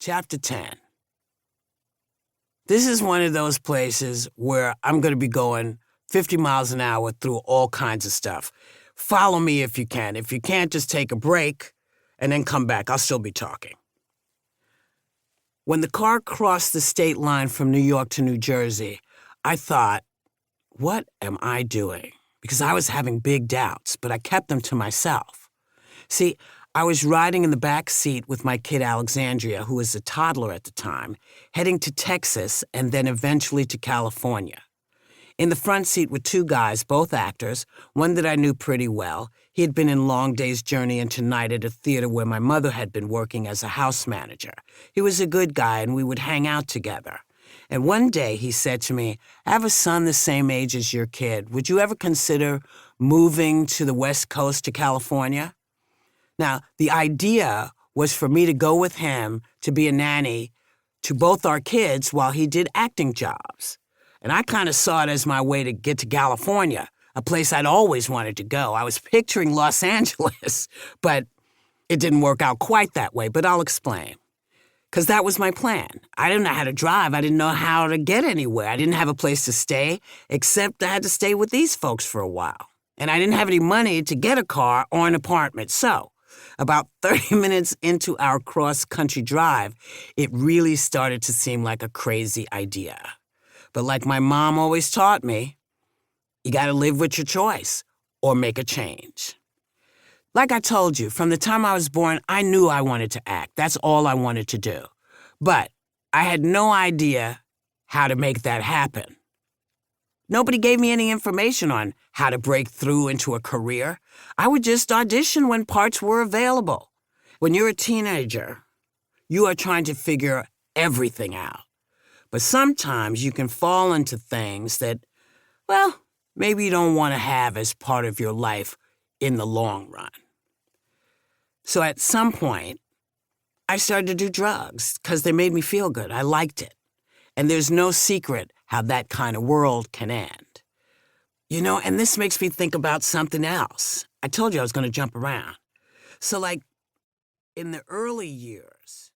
Chapter 10. This is one of those places where I'm going to be going 50 miles an hour through all kinds of stuff. Follow me if you can. If you can't, just take a break and then come back. I'll still be talking. When the car crossed the state line from New York to New Jersey, I thought, what am I doing? Because I was having big doubts, but I kept them to myself. See, I was riding in the back seat with my kid Alexandria, who was a toddler at the time, heading to Texas and then eventually to California. In the front seat were two guys, both actors, one that I knew pretty well. He had been in Long Day's Journey into Night at a theater where my mother had been working as a house manager. He was a good guy, and we would hang out together. And one day he said to me, I have a son the same age as your kid. Would you ever consider moving to the West Coast to California? Now, the idea was for me to go with him to be a nanny to both our kids while he did acting jobs. And I kind of saw it as my way to get to California, a place I'd always wanted to go. I was picturing Los Angeles, but it didn't work out quite that way, but I'll explain. Because that was my plan. I didn't know how to drive. I didn't know how to get anywhere. I didn't have a place to stay, except I had to stay with these folks for a while. And I didn't have any money to get a car or an apartment, so about 30 minutes into our cross-country drive, it really started to seem like a crazy idea. But like my mom always taught me, you gotta live with your choice or make a change. Like I told you, from the time I was born, I knew I wanted to act. That's all I wanted to do. But I had no idea how to make that happen. Nobody gave me any information on how to break through into a career. I would just audition when parts were available. When you're a teenager, you are trying to figure everything out. But sometimes you can fall into things that, well, maybe you don't want to have as part of your life in the long run. So at some point, I started to do drugs because they made me feel good. I liked it. And there's no secret how that kind of world can end. You know, and this makes me think about something else. I told you I was going to jump around. So like in the early years,